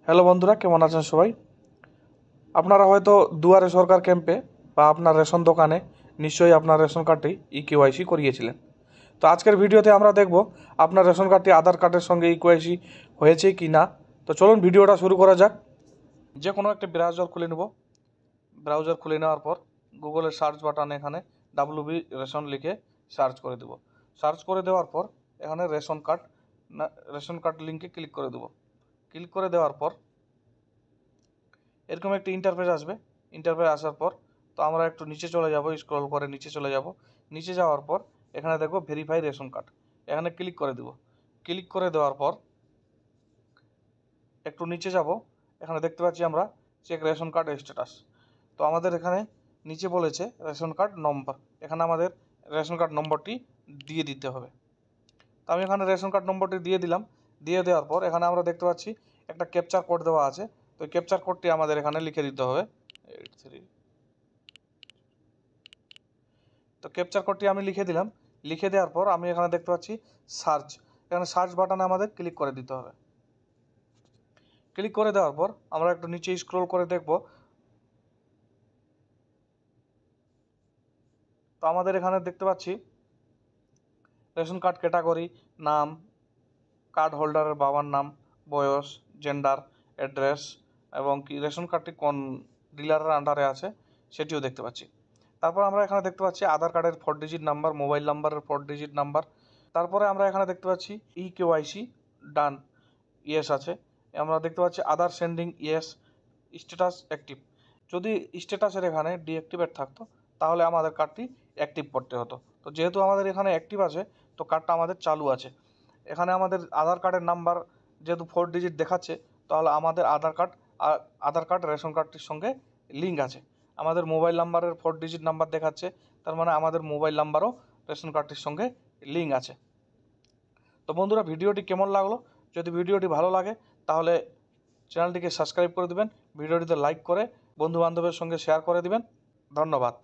Hello বন্ধুরা, কেমন আছেন সবাই? আপনারা হয়তো দুয়ারে সরকার ক্যাম্পে বা আপনার রেশন দোকানে নিশ্চয়ই আপনার রেশন কার্ডটি ইকেওয়াইসি করিয়েছিলেন। তো আজকের ভিডিওতে আমরা দেখব আপনার রেশন কার্ডটি আধার কার্ডের সঙ্গে ইকেওয়াইসি হয়েছে কি না। তো চলুন ভিডিওটা শুরু করা যাক। যে কোনো একটা ব্রাউজার খুলে নেব। ব্রাউজার খুলে নেওয়ার পর গুগলের সার্চ বাটন এখানে ডাব্লিউবি রেশন লিখে সার্চ করে দেব। সার্চ করে দেওয়ার পর এখানে রেশন কার্ড লিঙ্কে ক্লিক করে দেব। ক্লিক করে দেওয়ার পর এরকম একটি ইন্টারফেস আসবে। ইন্টারফেস আসার পর তো আমরা একটু নিচে চলে যাব, স্ক্রল করে নিচে চলে যাব। নিচে যাওয়ার পর এখানে দেখব ভেরিফাই রেশন কার্ড, এখানে ক্লিক করে দেব। ক্লিক করে দেওয়ার পর একটু নিচে যাব, এখানে দেখতে পাচ্ছি আমরা চেক রেশন কার্ড স্ট্যাটাস। তো আমাদের এখানে নিচে বলেছে রেশন কার্ড নম্বর, এখানে আমাদের রেশন কার্ড নম্বরটি দিয়ে দিতে হবে। তো আমি এখানে রেশন কার্ড নম্বরটি দিয়ে দিলাম। দিয়ে দেওয়ার পর এখানে আমরা দেখতে পাচ্ছি একটা ক্যাপচার কোড দেওয়া আছে। তো ক্যাপচার কোডটি আমাদের এখানে লিখে দিতে হবে 83। তো ক্যাপচার কোডটি আমি লিখে দিলাম। লিখে দেওয়ার পর আমি এখানে দেখতে পাচ্ছি সার্চ, এখানে সার্চ বাটনে আমাদের ক্লিক করে দিতে হবে। ক্লিক করে দেওয়ার পর আমরা একটু নিচে স্ক্রল করে দেখব। তো আমাদের এখানে দেখতে পাচ্ছি রেশন কার্ড ক্যাটাগরি, নাম, কার্ড হোল্ডারের বাবার নাম, বয়স, জেন্ডার, অ্যাড্রেস এবং কি রেশন কার্ডটি কোন ডিলারের আন্ডারে আছে সেটিও দেখতে পাচ্ছি। তারপর আমরা এখানে দেখতে পাচ্ছি আধার কার্ডের 4 ডিজিট নাম্বার, মোবাইল নাম্বারের 4 ডিজিট নাম্বার। তারপরে আমরা এখানে দেখতে পাচ্ছি ইকেওয়াইসি ডান, ইয়েস আছে। আমরা দেখতে পাচ্ছি আধার সেন্ডিং ইয়েস, স্ট্যাটাস অ্যাক্টিভ। যদি স্ট্যাটাসের এখানে ডিঅ্যাক্টিভেট থাকতো তাহলে আমাদের কার্ডটি অ্যাক্টিভ করতে হতো। তো যেহেতু আমাদের এখানে অ্যাক্টিভ আছে তো কার্ডটা আমাদের চালু আছে। এখানে আমাদের আধার কার্ডের নাম্বার যেহেতু 4 ডিজিট দেখাচ্ছে, তাহলে আমাদের আধার কার্ড রেশন কার্ডটির সঙ্গে লিঙ্ক আছে। আমাদের মোবাইল নাম্বারের 4 ডিজিট নাম্বার দেখাচ্ছে, তার মানে আমাদের মোবাইল নাম্বারও রেশন কার্ডটির সঙ্গে লিঙ্ক আছে। তো বন্ধুরা, ভিডিওটি কেমন লাগলো? যদি ভিডিওটি ভালো লাগে তাহলে চ্যানেলটিকে সাবস্ক্রাইব করে দেবেন, ভিডিওটিতে লাইক করে বন্ধু বান্ধবের সঙ্গে শেয়ার করে দিবেন। ধন্যবাদ।